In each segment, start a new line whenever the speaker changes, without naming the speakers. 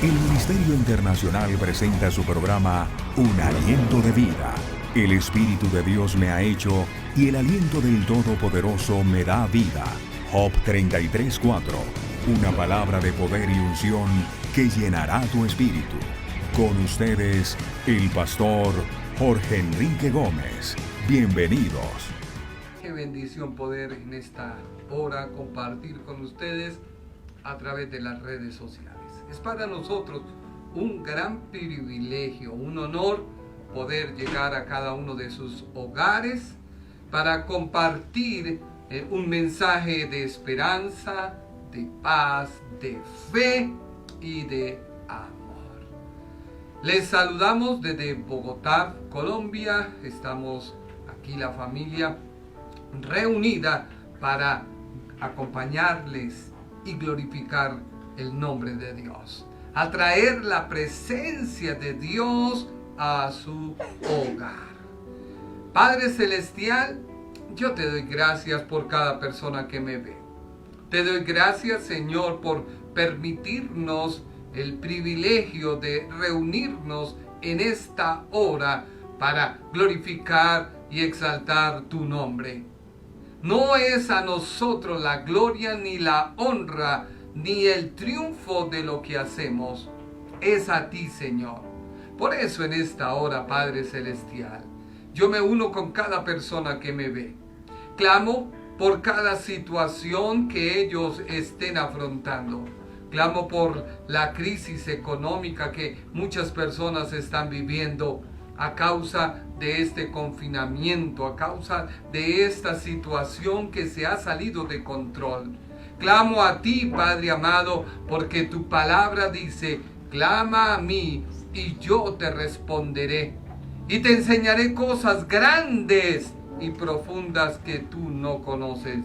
El Ministerio Internacional presenta su programa Un Aliento de Vida. El Espíritu de Dios me ha hecho y el aliento del Todopoderoso me da vida. Job 33:4. Una palabra de poder y unción que llenará tu espíritu. Con ustedes, el pastor Jorge Enrique Gómez. Bienvenidos.
Qué bendición poder en esta hora compartir con ustedes a través de las redes sociales. Es para nosotros un gran privilegio, un honor poder llegar a cada uno de sus hogares para compartir un mensaje de esperanza, de paz, de fe y de amor. Les saludamos desde Bogotá, Colombia. Estamos aquí la familia reunida para acompañarles y glorificar el nombre de Dios, a traer la presencia de Dios a su hogar. Padre Celestial, yo te doy gracias por cada persona que me ve. Te doy gracias, Señor, por permitirnos el privilegio de reunirnos en esta hora para glorificar y exaltar tu nombre. No es a nosotros la gloria ni la honra ni el triunfo de lo que hacemos, es a ti, Señor. Por eso en esta hora, Padre Celestial, yo me uno con cada persona que me ve. Clamo por cada situación que ellos estén afrontando. Clamo por la crisis económica que muchas personas están viviendo a causa de este confinamiento, a causa de esta situación que se ha salido de control. Clamo a ti, Padre amado, porque tu palabra dice: clama a mí y yo te responderé y te enseñaré cosas grandes y profundas que tú no conoces.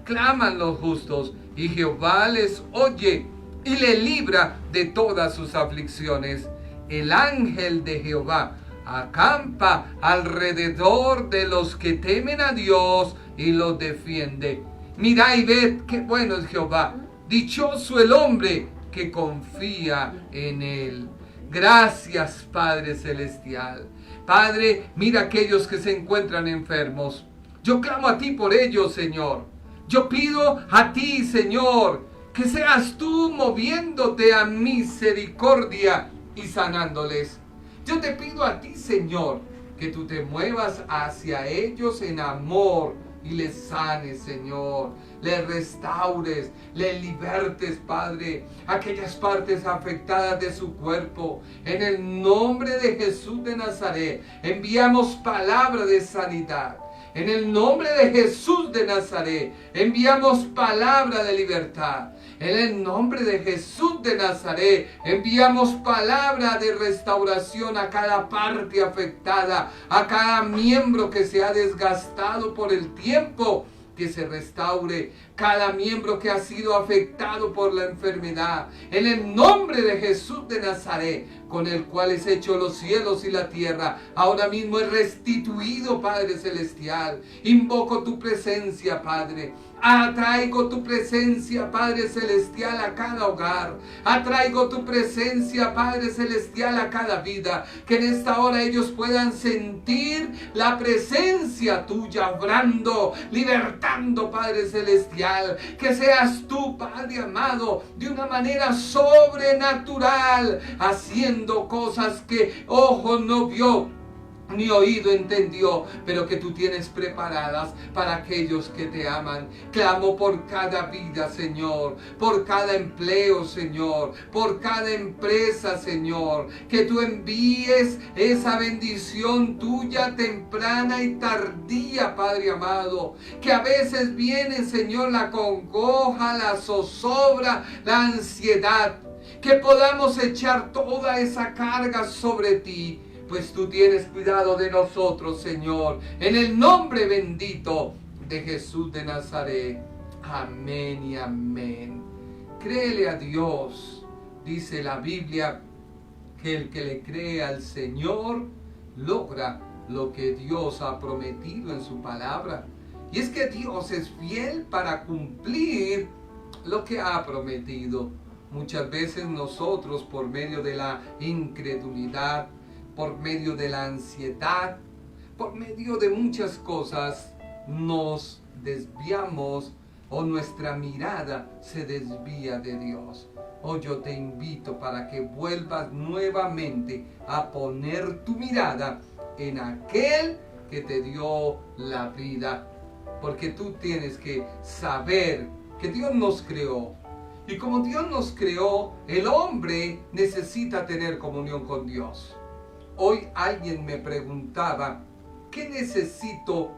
Claman los justos y Jehová les oye y le libra de todas sus aflicciones. El ángel de Jehová acampa alrededor de los que temen a Dios y los defiende. Mirad y ved qué bueno es Jehová. Dichoso el hombre que confía en él. Gracias, Padre Celestial. Padre, mira aquellos que se encuentran enfermos. Yo clamo a ti por ellos, Señor. Yo pido a ti, Señor, que seas tú moviéndote a misericordia y sanándoles. Yo te pido a ti, Señor, que tú te muevas hacia ellos en amor y les sanes, Señor, les restaures, les libertes, Padre, aquellas partes afectadas de su cuerpo. En el nombre de Jesús de Nazaret, enviamos palabra de sanidad. En el nombre de Jesús de Nazaret, enviamos palabra de libertad. En el nombre de Jesús de Nazaret, enviamos palabra de restauración a cada parte afectada, a cada miembro que se ha desgastado por el tiempo, que se restaure cada miembro que ha sido afectado por la enfermedad. En el nombre de Jesús de Nazaret, con el cual es hecho los cielos y la tierra, ahora mismo es restituido, Padre Celestial. Invoco tu presencia, Padre. Atraigo tu presencia, Padre Celestial, a cada hogar. Atraigo tu presencia, Padre Celestial, a cada vida. Que en esta hora ellos puedan sentir la presencia tuya, obrando, libertando, Padre Celestial. Que seas tú, Padre amado, de una manera sobrenatural, haciendo cosas que ojo no vio, ni oído entendió, pero que tú tienes preparadas para aquellos que te aman. Clamo por cada vida, Señor, por cada empleo, Señor, por cada empresa, Señor, que tú envíes esa bendición tuya temprana y tardía, Padre amado, que a veces viene, Señor, la congoja, la zozobra, la ansiedad, que podamos echar toda esa carga sobre ti, pues tú tienes cuidado de nosotros, Señor, en el nombre bendito de Jesús de Nazaret. Amén y amén. Créele a Dios. Dice la Biblia que el que le cree al Señor logra lo que Dios ha prometido en su palabra. Y es que Dios es fiel para cumplir lo que ha prometido. Muchas veces nosotros, por medio de la incredulidad, por medio de la ansiedad, por medio de muchas cosas, nos desviamos o nuestra mirada se desvía de Dios. Hoy yo te invito para que vuelvas nuevamente a poner tu mirada en aquel que te dio la vida. Porque tú tienes que saber que Dios nos creó. Y como Dios nos creó, el hombre necesita tener comunión con Dios. Hoy alguien me preguntaba, ¿qué necesito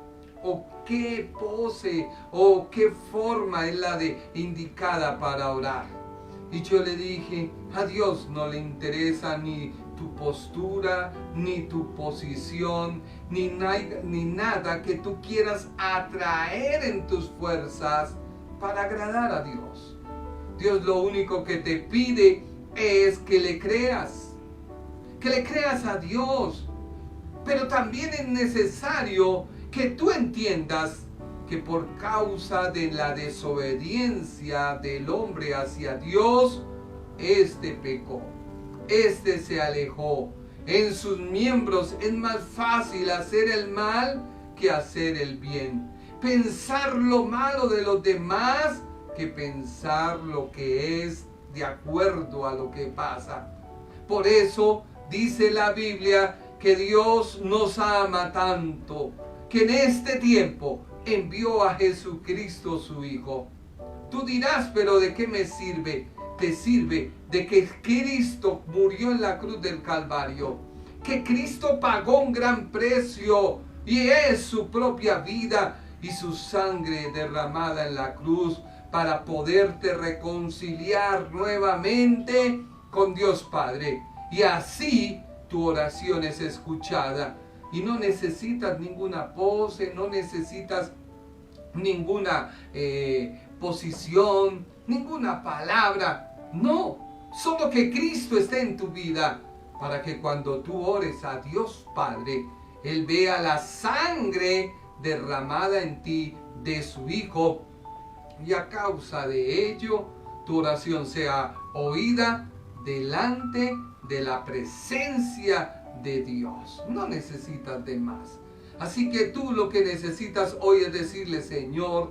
o qué pose o qué forma es la indicada para orar? Y yo le dije, a Dios no le interesa ni tu postura, ni tu posición, ni nada que tú quieras atraer en tus fuerzas para agradar a Dios. Dios lo único que te pide es que le creas a Dios. Pero también es necesario que tú entiendas que por causa de la desobediencia del hombre hacia Dios, pecó, se alejó. En sus miembros es más fácil hacer el mal que hacer el bien. Pensar lo malo de los demás que pensar lo que es de acuerdo a lo que pasa. Por eso dice la Biblia que Dios nos ama tanto, que en este tiempo envió a Jesucristo su Hijo. Tú dirás, pero ¿de qué me sirve? Te sirve de que Cristo murió en la cruz del Calvario, que Cristo pagó un gran precio y es su propia vida y su sangre derramada en la cruz para poderte reconciliar nuevamente con Dios Padre. Y así tu oración es escuchada. Y no necesitas ninguna pose, no necesitas ninguna posición, ninguna palabra. No, solo que Cristo esté en tu vida para que cuando tú ores a Dios Padre, Él vea la sangre derramada en ti de su Hijo. Y a causa de ello, tu oración sea oída delante de la presencia de Dios. No necesitas de más. Así que tú lo que necesitas hoy es decirle: Señor,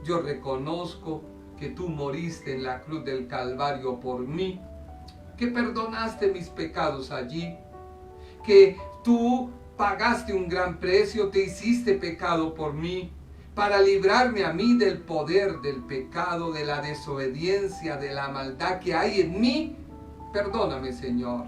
yo reconozco que tú moriste en la cruz del Calvario por mí, que perdonaste mis pecados allí, que tú pagaste un gran precio, te hiciste pecado por mí, para librarme a mí del poder del pecado, de la desobediencia, de la maldad que hay en mí. Perdóname, Señor.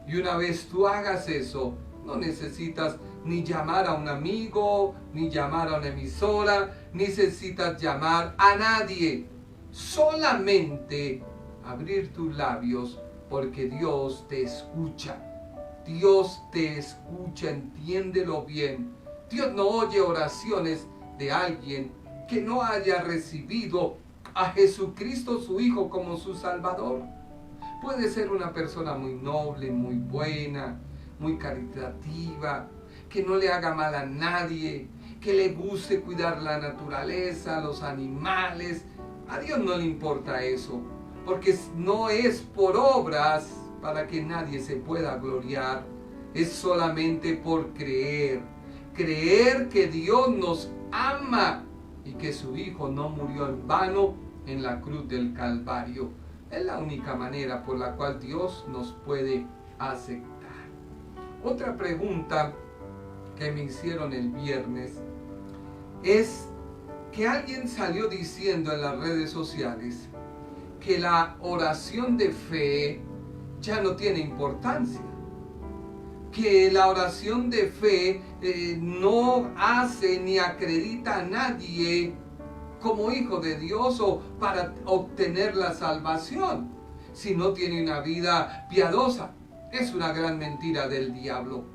Y una vez tú hagas eso, no necesitas ni llamar a un amigo, ni llamar a una emisora, ni necesitas llamar a nadie. Solamente abrir tus labios, porque Dios te escucha. Dios te escucha, entiéndelo bien. Dios no oye oraciones de alguien que no haya recibido a Jesucristo su Hijo como su Salvador. Puede ser una persona muy noble, muy buena, muy caritativa, que no le haga mal a nadie, que le guste cuidar la naturaleza, los animales. A Dios no le importa eso, porque no es por obras para que nadie se pueda gloriar, es solamente por creer que Dios nos ama y que su Hijo no murió en vano en la cruz del Calvario. Es la única manera por la cual Dios nos puede aceptar. Otra pregunta que me hicieron el viernes es que alguien salió diciendo en las redes sociales que la oración de fe ya no tiene importancia, que la oración de fe no hace ni acredita a nadie como hijo de Dios o para obtener la salvación si no tiene una vida piadosa. Es una gran mentira del diablo.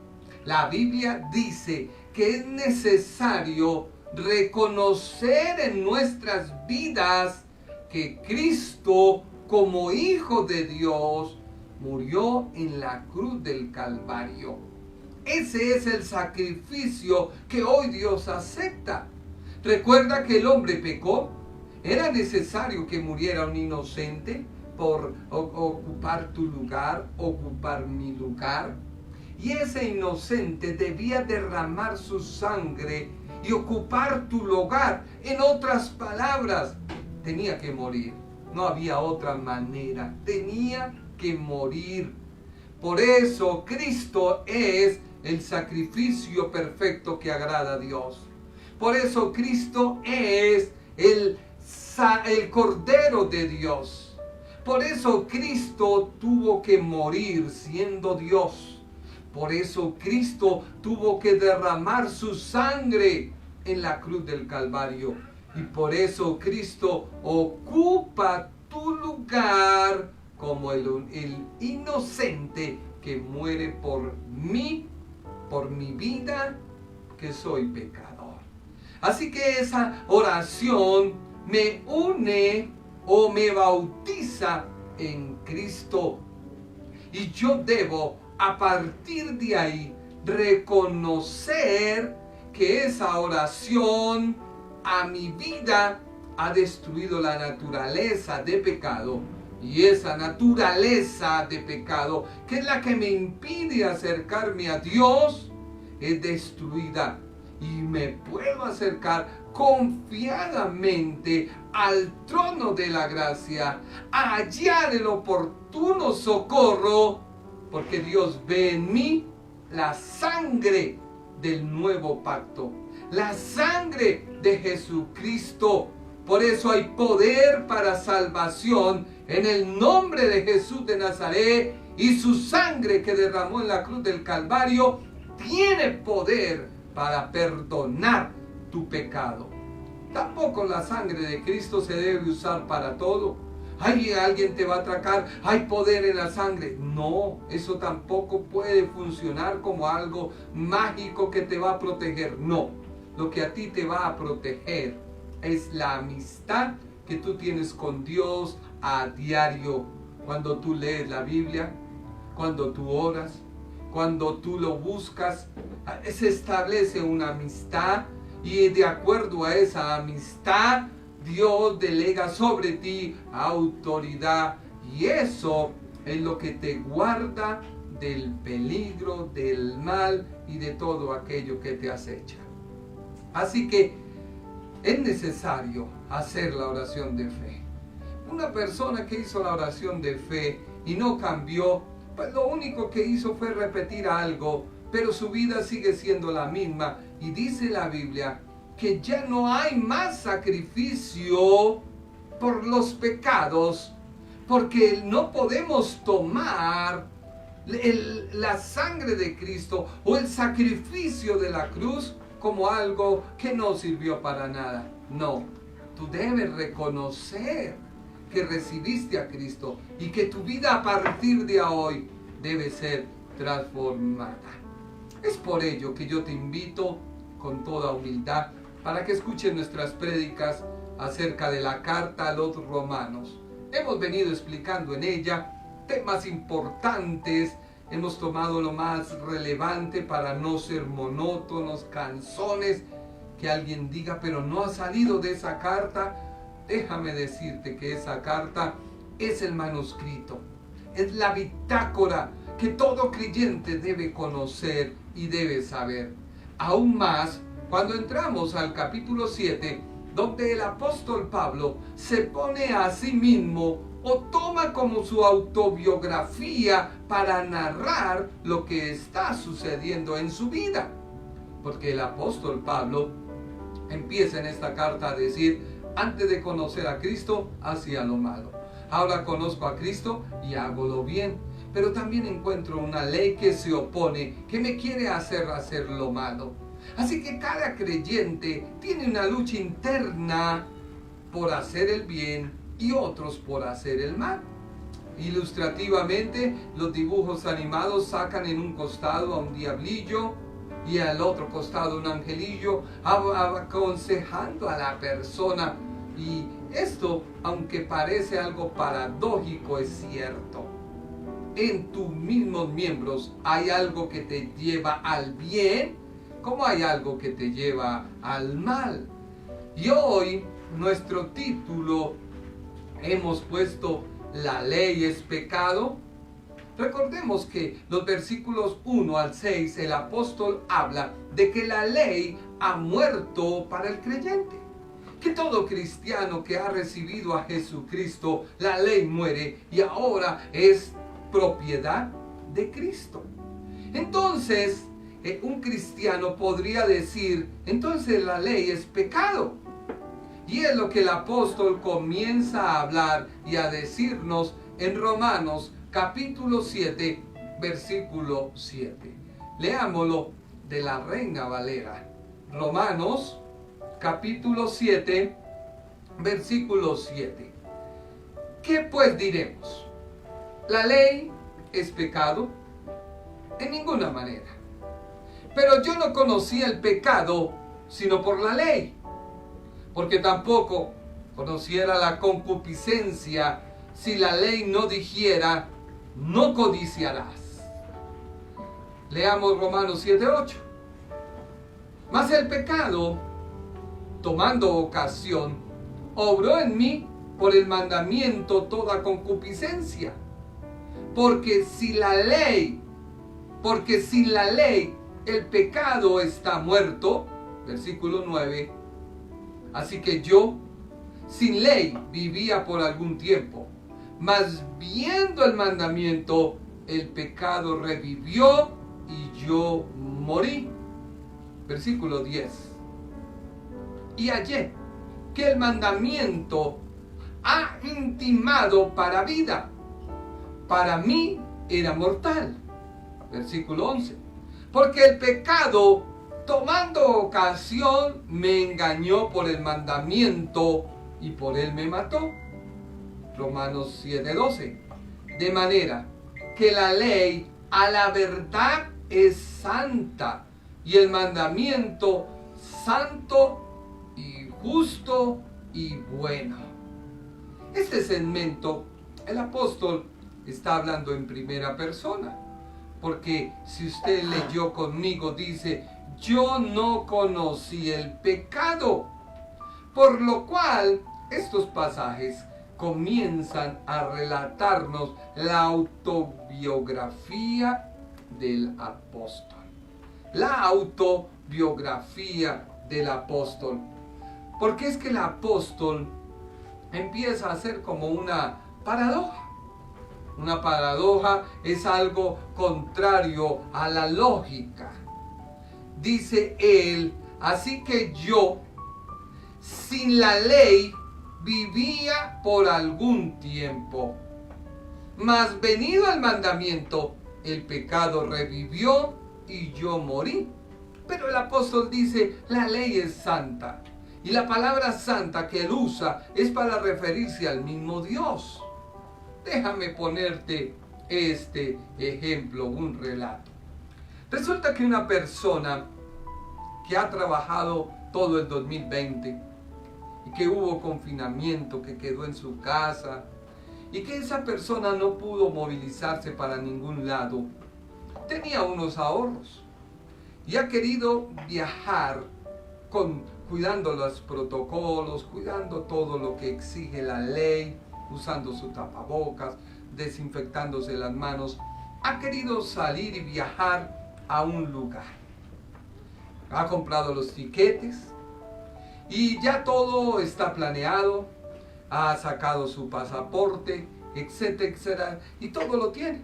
La Biblia dice que es necesario reconocer en nuestras vidas que Cristo, como Hijo de Dios, murió en la cruz del Calvario. Ese es el sacrificio que hoy Dios acepta. Recuerda que el hombre pecó. Era necesario que muriera un inocente por ocupar tu lugar, ocupar mi lugar. Y ese inocente debía derramar su sangre y ocupar tu lugar. En otras palabras, tenía que morir. No había otra manera. Tenía que morir. Por eso Cristo es el sacrificio perfecto que agrada a Dios. Por eso Cristo es el Cordero de Dios. Por eso Cristo tuvo que morir siendo Dios. Por eso Cristo tuvo que derramar su sangre en la cruz del Calvario. Y por eso Cristo ocupa tu lugar como el inocente que muere por mí, por mi vida, que soy pecador. Así que esa oración me une o me bautiza en Cristo. Y yo debo, a partir de ahí, reconocer que esa oración a mi vida ha destruido la naturaleza de pecado. Y esa naturaleza de pecado, que es la que me impide acercarme a Dios, es destruida. Y me puedo acercar confiadamente al trono de la gracia, a hallar el oportuno socorro, porque Dios ve en mí la sangre del nuevo pacto, la sangre de Jesucristo. Por eso hay poder para salvación en el nombre de Jesús de Nazaret, y su sangre que derramó en la cruz del Calvario tiene poder para perdonar tu pecado. Tampoco la sangre de Cristo se debe usar para todo. Ay, alguien te va a atracar, hay poder en la sangre. No, eso tampoco puede funcionar como algo mágico que te va a proteger. No, lo que a ti te va a proteger es la amistad que tú tienes con Dios a diario. Cuando tú lees la Biblia, cuando tú oras, cuando tú lo buscas, se establece una amistad, y de acuerdo a esa amistad, Dios delega sobre ti autoridad, y eso es lo que te guarda del peligro, del mal y de todo aquello que te acecha. Así que es necesario hacer la oración de fe. Una persona que hizo la oración de fe y no cambió, pues lo único que hizo fue repetir algo, pero su vida sigue siendo la misma. Y dice la Biblia que ya no hay más sacrificio por los pecados, porque no podemos tomar la sangre de Cristo o el sacrificio de la cruz como algo que no sirvió para nada. No, tú debes reconocer que recibiste a Cristo y que tu vida a partir de hoy debe ser transformada. Es por ello que yo te invito con toda humildad para que escuches nuestras prédicas acerca de la carta a los romanos. Hemos venido explicando en ella temas importantes, hemos tomado lo más relevante para no ser monótonos, cansones, que alguien diga, pero no ha salido de esa carta. Déjame decirte que esa carta es el manuscrito, es la bitácora que todo creyente debe conocer y debe saber. Aún más, cuando entramos al capítulo 7, donde el apóstol Pablo se pone a sí mismo o toma como su autobiografía para narrar lo que está sucediendo en su vida. Porque el apóstol Pablo empieza en esta carta a decir: antes de conocer a Cristo, hacía lo malo. Ahora conozco a Cristo y hago lo bien. Pero también encuentro una ley que se opone, que me quiere hacer lo malo. Así que cada creyente tiene una lucha interna por hacer el bien y otros por hacer el mal. Ilustrativamente, los dibujos animados sacan en un costado a un diablillo y al otro costado un angelillo, aconsejando a la persona. Y esto, aunque parece algo paradójico, es cierto. En tus mismos miembros hay algo que te lleva al bien, como hay algo que te lleva al mal. Y hoy nuestro título hemos puesto la ley es pecado? Recordemos que los versículos 1 al 6, el apóstol habla de que la ley ha muerto para el creyente. Que todo cristiano que ha recibido a Jesucristo, la ley muere y ahora es propiedad de Cristo. Entonces, un cristiano podría decir, entonces la ley es pecado. Y es lo que el apóstol comienza a hablar y a decirnos en Romanos capítulo 7, versículo 7. Leámoslo de la Reina Valera. Romanos capítulo 7, versículo 7. ¿Qué pues diremos? ¿La ley es pecado? En ninguna manera. Pero yo no conocía el pecado sino por la ley, porque tampoco conociera la concupiscencia si la ley no dijera, no codiciarás. Leamos Romanos 7:8. Mas el pecado, tomando ocasión, obró en mí por el mandamiento toda concupiscencia. Porque sin la ley el pecado está muerto. Versículo 9. Así que yo, sin ley, vivía por algún tiempo. Mas viendo el mandamiento, el pecado revivió y yo morí. Versículo 10. Y hallé que el mandamiento ha intimado para vida. Para mí era mortal. Versículo 11. Porque el pecado, tomando ocasión, me engañó por el mandamiento y por él me mató. Romanos 7:12. De manera que la ley a la verdad es santa y el mandamiento santo y justo y bueno. Este segmento, el apóstol está hablando en primera persona, porque si usted leyó conmigo, dice, yo no conocí el pecado, por lo cual estos pasajes comienzan a relatarnos la autobiografía del apóstol. La autobiografía del apóstol. Porque es que el apóstol empieza a ser como una paradoja. Una paradoja es algo contrario a la lógica. Dice él, así que yo, sin la ley, vivía por algún tiempo. Mas venido el mandamiento, el pecado revivió y yo morí. Pero el apóstol dice, la ley es santa. Y la palabra santa que él usa es para referirse al mismo Dios. Déjame ponerte este ejemplo, un relato. Resulta que una persona que ha trabajado todo el 2020 y que hubo confinamiento, que quedó en su casa y que esa persona no pudo movilizarse para ningún lado, tenía unos ahorros y ha querido viajar cuidando los protocolos, cuidando todo lo que exige la ley, usando su tapabocas, desinfectándose las manos. Ha querido salir y viajar a un lugar. Ha comprado los tiquetes y ya todo está planeado. Ha sacado su pasaporte, etcétera, etcétera, y todo lo tiene.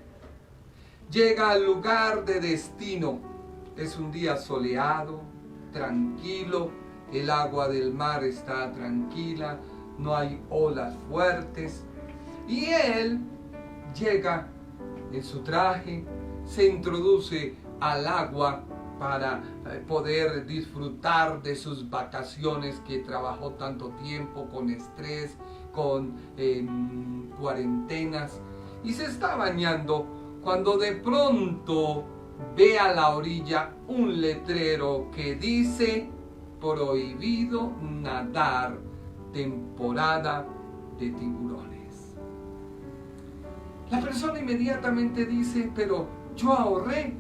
Llega al lugar de destino. Es un día soleado, tranquilo, el agua del mar está tranquila, no hay olas fuertes. Y él llega en su traje, se introduce al agua para poder disfrutar de sus vacaciones que trabajó tanto tiempo con estrés, con cuarentenas, y se está bañando cuando de pronto ve a la orilla un letrero que dice prohibido nadar, temporada de tiburones. La persona inmediatamente dice, pero yo ahorré.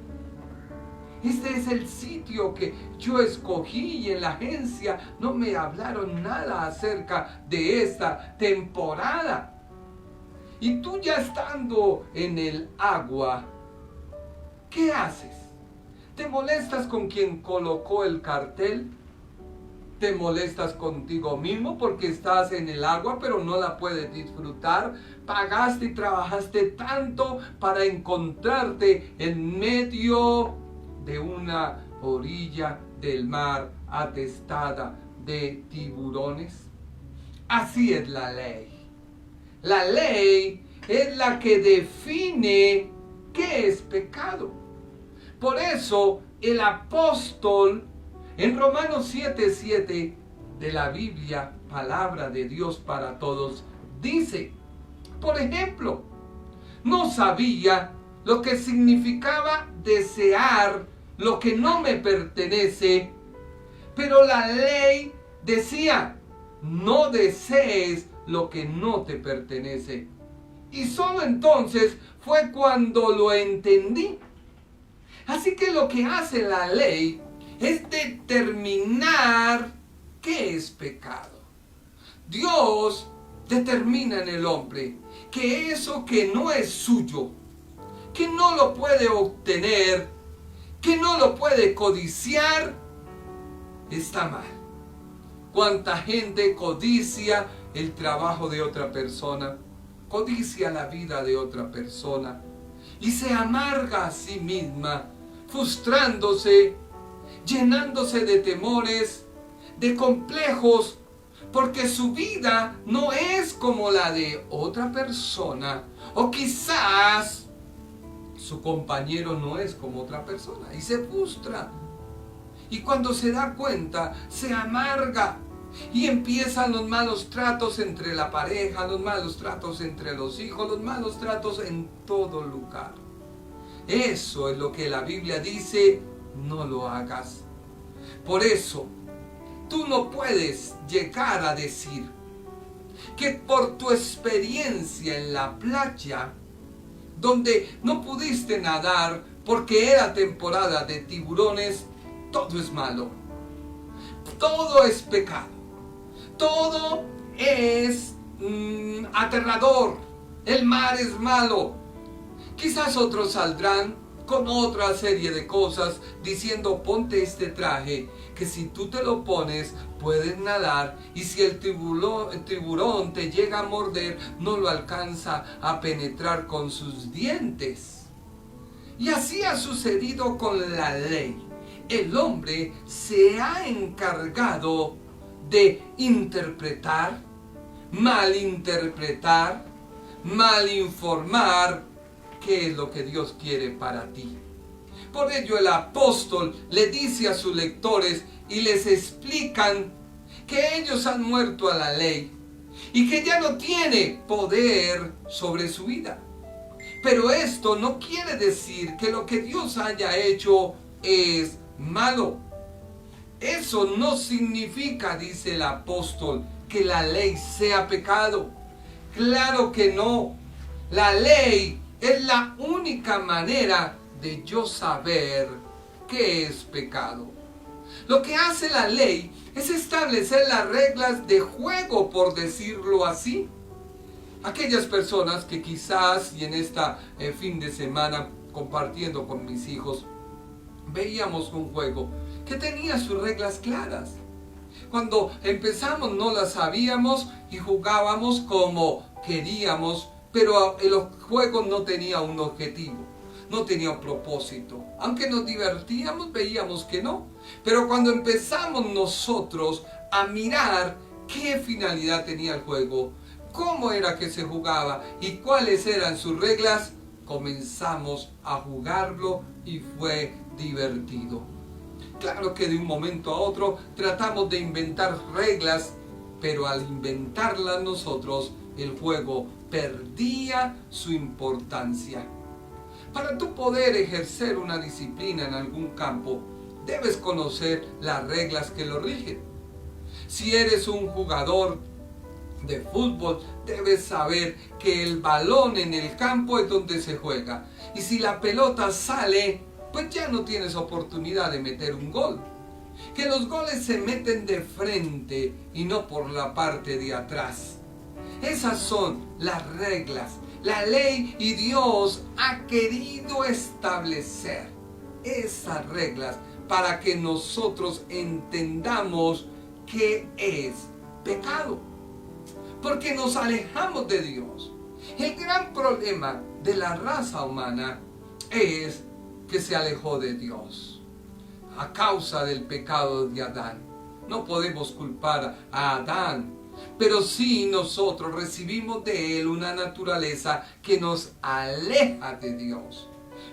Este es el sitio que yo escogí y en la agencia no me hablaron nada acerca de esta temporada. Y tú ya estando en el agua, ¿qué haces? ¿Te molestas con quien colocó el cartel? ¿Te molestas contigo mismo porque estás en el agua pero no la puedes disfrutar? Pagaste y trabajaste tanto para encontrarte en medio de una orilla del mar atestada de tiburones. Así es la ley. La ley es la que define qué es pecado. Por eso el apóstol en Romanos 7:7 de la Biblia, palabra de Dios para todos, dice, por ejemplo, no sabía lo que significaba desear lo que no me pertenece, pero la ley decía, no desees lo que no te pertenece. Y solo entonces fue cuando lo entendí. Así que lo que hace la ley es determinar qué es pecado. Dios determina en el hombre que eso que no es suyo, que no lo puede obtener, que no lo puede codiciar, está mal. ¿Cuánta gente codicia el trabajo de otra persona? Codicia la vida de otra persona y se amarga a sí misma, frustrándose, llenándose de temores, de complejos, porque su vida no es como la de otra persona, o quizás su compañero no es como otra persona y se frustra. Y cuando se da cuenta, se amarga y empiezan los malos tratos entre la pareja, los malos tratos entre los hijos, los malos tratos en todo lugar. Eso es lo que la Biblia dice, no lo hagas. Por eso, tú no puedes llegar a decir que por tu experiencia en la playa, donde no pudiste nadar porque era temporada de tiburones, todo es malo. Todo es pecado. Todo es aterrador. El mar es malo. Quizás otros saldrán con otra serie de cosas diciendo, ponte este traje, que si tú te lo pones puedes nadar, y si el tiburón te llega a morder, no lo alcanza a penetrar con sus dientes. Y así ha sucedido con la ley. El hombre se ha encargado de interpretar, malinterpretar, malinformar qué es lo que Dios quiere para ti. Por ello el apóstol le dice a sus lectores y les explican que ellos han muerto a la ley y que ya no tiene poder sobre su vida. Pero esto no quiere decir que lo que Dios haya hecho es malo. Eso no significa, dice el apóstol, que la ley sea pecado. Claro que no. La ley es la única manera de yo saber qué es pecado. Lo que hace la ley es establecer las reglas de juego, por decirlo así. Aquellas personas que quizás, y en esta fin de semana compartiendo con mis hijos, veíamos un juego que tenía sus reglas claras. Cuando empezamos no las sabíamos y jugábamos como queríamos, pero el juego no tenía un objetivo, no tenía un propósito. Aunque nos divertíamos, veíamos que no. Pero cuando empezamos nosotros a mirar qué finalidad tenía el juego, cómo era que se jugaba y cuáles eran sus reglas, comenzamos a jugarlo y fue divertido. Claro que de un momento a otro tratamos de inventar reglas, pero al inventarlas nosotros, el juego perdía su importancia. Para tú poder ejercer una disciplina en algún campo, debes conocer las reglas que lo rigen. Si eres un jugador de fútbol, debes saber que el balón en el campo es donde se juega. Y si la pelota sale, pues ya no tienes oportunidad de meter un gol. Que los goles se meten de frente y no por la parte de atrás. Esas son las reglas la ley y Dios ha querido establecer esas reglas para que nosotros entendamos qué es pecado. Porque nos alejamos de Dios. El gran problema de la raza humana es que se alejó de Dios a causa del pecado de Adán. No podemos culpar a Adán, pero sí nosotros recibimos de él una naturaleza que nos aleja de Dios.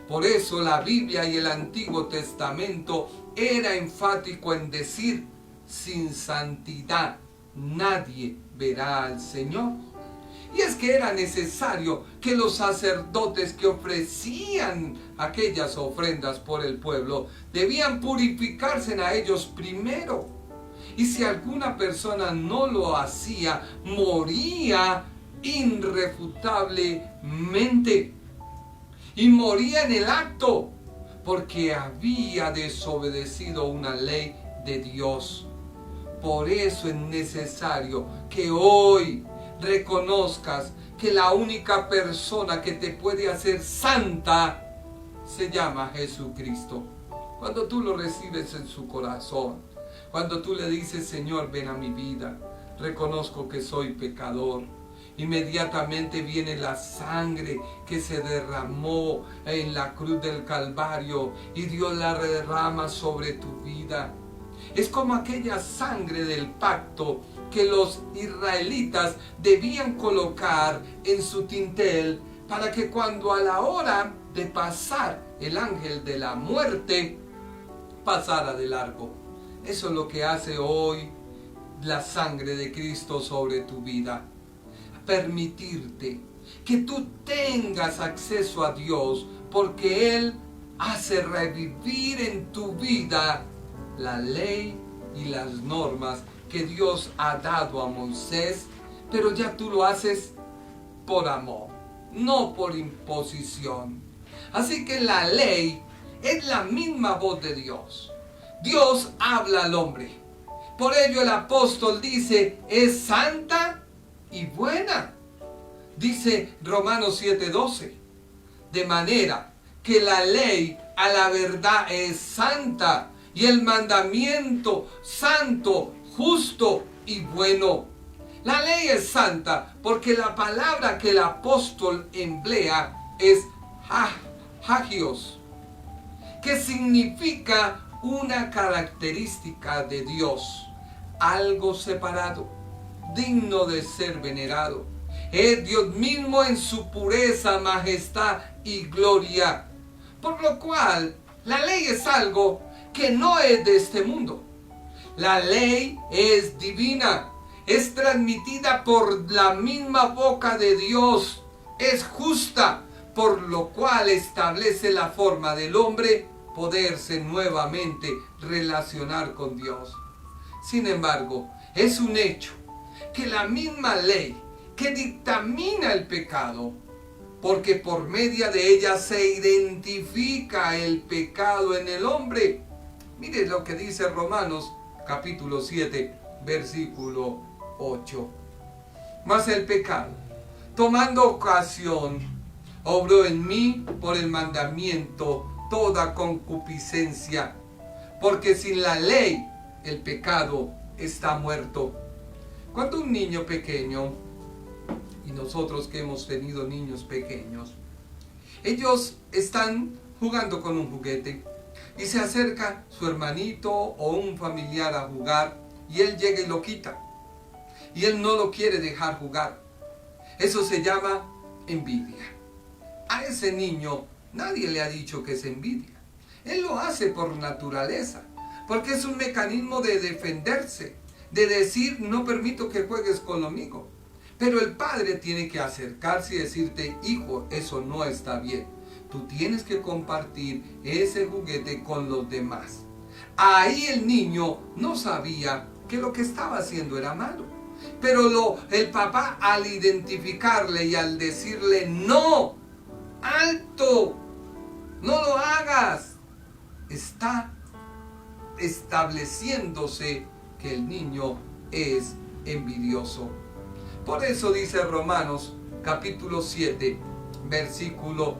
Por eso la Biblia y el Antiguo Testamento era enfático en decir: sin santidad nadie verá al Señor. Y es que era necesario que los sacerdotes que ofrecían aquellas ofrendas por el pueblo debían purificarse a ellos primero. Y si alguna persona no lo hacía, moría irrefutablemente. Y moría en el acto, porque había desobedecido una ley de Dios. Por eso es necesario que hoy reconozcas que la única persona que te puede hacer santa se llama Jesucristo. Cuando tú lo recibes en su corazón, cuando tú le dices: Señor, ven a mi vida, reconozco que soy pecador, inmediatamente viene la sangre que se derramó en la cruz del Calvario y Dios la derrama sobre tu vida. Es como aquella sangre del pacto que los israelitas debían colocar en su dintel para que cuando a la hora de pasar el ángel de la muerte pasara de largo. Eso es lo que hace hoy la sangre de Cristo sobre tu vida. Permitirte que tú tengas acceso a Dios, porque Él hace revivir en tu vida la ley y las normas que Dios ha dado a Moisés, pero ya tú lo haces por amor, no por imposición. Así que la ley es la misma voz de Dios. Dios habla al hombre. Por ello el apóstol dice: es santa y buena. Dice Romanos 7:12. De manera que la ley a la verdad es santa y el mandamiento santo, justo y bueno. La ley es santa porque la palabra que el apóstol emplea es hagios, que significa una característica de Dios, algo separado, digno de ser venerado. Es Dios mismo en su pureza, majestad y gloria. Por lo cual, la ley es algo que no es de este mundo. La ley es divina, es transmitida por la misma boca de Dios, es justa, por lo cual establece la forma del hombre poderse nuevamente relacionar con Dios. Sin embargo, es un hecho que la misma ley que dictamina el pecado, porque por medio de ella se identifica el pecado en el hombre. Mire lo que dice Romanos capítulo 7, versículo 8. Mas el pecado, tomando ocasión, obró en mí por el mandamiento toda concupiscencia, porque sin la ley el pecado está muerto. Cuando un niño pequeño, y nosotros que hemos tenido niños pequeños, ellos están jugando con un juguete y se acerca su hermanito o un familiar a jugar y él llega y lo quita y él no lo quiere dejar jugar. Eso se llama envidia. A ese niño nadie le ha dicho que es envidia. Él lo hace por naturaleza, porque es un mecanismo de defenderse, de decir: no permito que juegues conmigo. Pero el padre tiene que acercarse y decirte: hijo, eso no está bien. Tú tienes que compartir ese juguete con los demás. Ahí el niño no sabía que lo que estaba haciendo era malo. Pero el papá, al identificarle y al decirle: no, alto, no lo hagas, está estableciéndose que el niño es envidioso. Por eso dice Romanos capítulo 7, versículo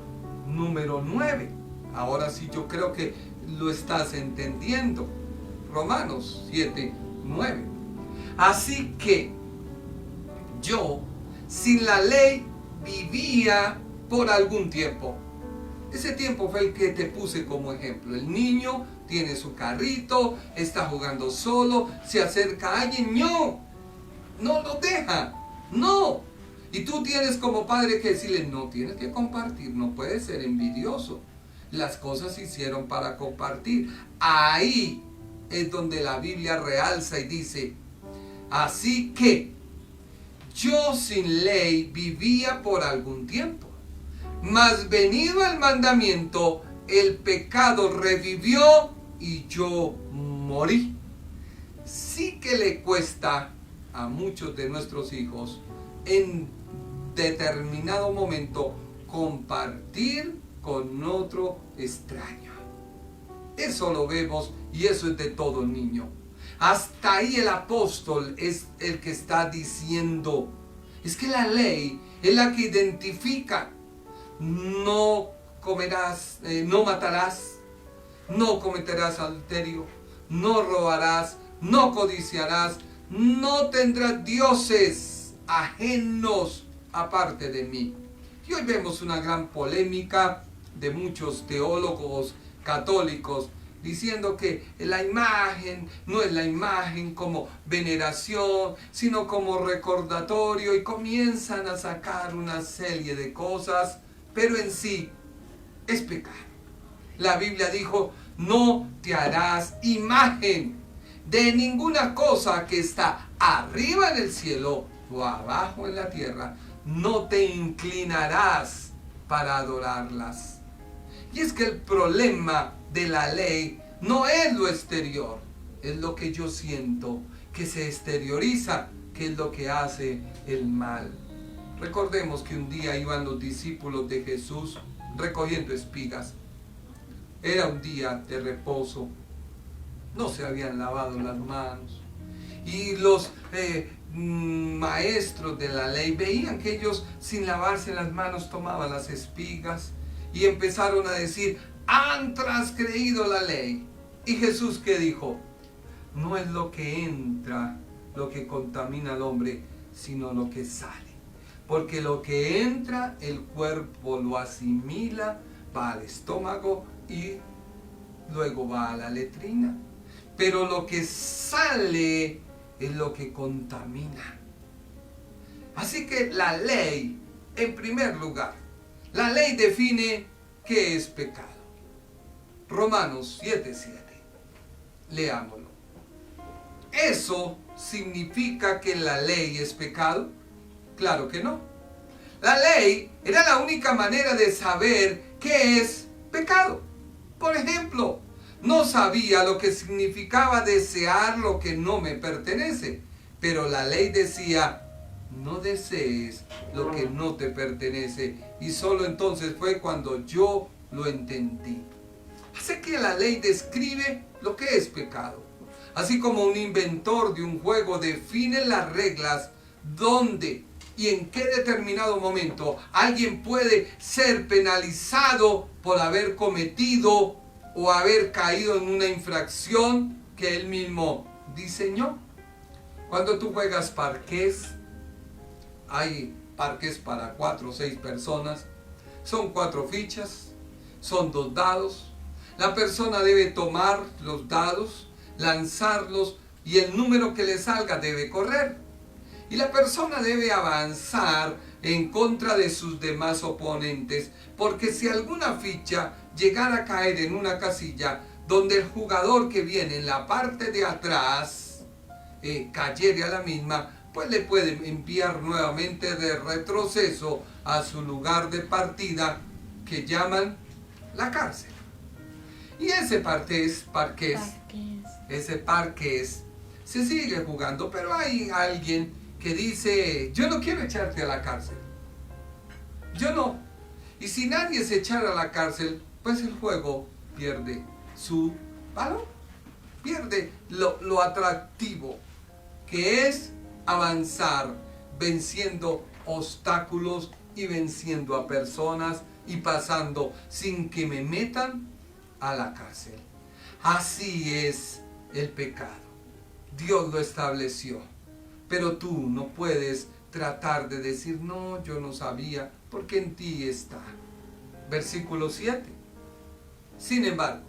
número 9. Ahora sí, yo creo que lo estás entendiendo. Romanos 7, 9. Así que yo, sin la ley, vivía por algún tiempo. Ese tiempo fue el que te puse como ejemplo. El niño tiene su carrito, está jugando solo, se acerca a alguien, no lo deja, no. Y tú tienes como padre que decirle, no, tienes que compartir, no puedes ser envidioso. Las cosas se hicieron para compartir. Ahí es donde la Biblia realza y dice, así que yo sin ley vivía por algún tiempo, mas venido el mandamiento, el pecado revivió y yo morí. Sí que le cuesta a muchos de nuestros hijos en determinado momento compartir con otro extraño. Eso lo vemos y eso es de todo niño. Hasta ahí el apóstol es el que está diciendo, es que la ley es la que identifica: no comerás, no matarás, no cometerás adulterio, no robarás, no codiciarás, no tendrás dioses ajenos aparte de mí. Y hoy vemos una gran polémica de muchos teólogos católicos diciendo que la imagen no es la imagen como veneración, sino como recordatorio, y comienzan a sacar una serie de cosas, pero en sí es pecado. La Biblia dijo, no te harás imagen de ninguna cosa que está arriba en el cielo o abajo en la tierra, no te inclinarás para adorarlas. Y es que el problema de la ley no es lo exterior, es lo que yo siento, que se exterioriza, que es lo que hace el mal. Recordemos que un día iban los discípulos de Jesús recogiendo espigas. Era un día de reposo, no se habían lavado las manos, y los maestros de la ley veían que ellos sin lavarse las manos tomaban las espigas y empezaron a decir, han transgredido la ley. Y Jesús, ¿qué dijo? No es lo que entra lo que contamina al hombre, sino lo que sale. Porque lo que entra, el cuerpo lo asimila, va al estómago y luego va a la letrina. Pero lo que sale es lo que contamina. Así que la ley, en primer lugar, la ley define qué es pecado. Romanos 7:7. Leámoslo. ¿Eso significa que la ley es pecado? Claro que no. La ley era la única manera de saber qué es pecado. Por ejemplo, no sabía lo que significaba desear lo que no me pertenece, pero la ley decía, no desees lo que no te pertenece, y solo entonces fue cuando yo lo entendí. Así que la ley describe lo que es pecado. Así como un inventor de un juego define las reglas donde y en qué determinado momento alguien puede ser penalizado por haber cometido o haber caído en una infracción que él mismo diseñó. Cuando tú juegas parqués, hay parqués para 4 o 6 personas, son 4 fichas, son 2 dados. La persona debe tomar los dados, lanzarlos y el número que le salga debe correr. Y la persona debe avanzar en contra de sus demás oponentes, porque si alguna ficha llegara a caer en una casilla donde el jugador que viene en la parte de atrás cayere a la misma, pues le pueden enviar nuevamente de retroceso a su lugar de partida, que llaman la cárcel. Y ese parqués se sigue jugando, pero hay alguien que dice, yo no quiero echarte a la cárcel. Yo no. Y si nadie se echara a la cárcel, pues el juego pierde su valor. Pierde lo atractivo, que es avanzar venciendo obstáculos y venciendo a personas y pasando sin que me metan a la cárcel. Así es el pecado. Dios lo estableció. Pero tú no puedes tratar de decir, no, yo no sabía, porque en ti está. Versículo 7. Sin embargo,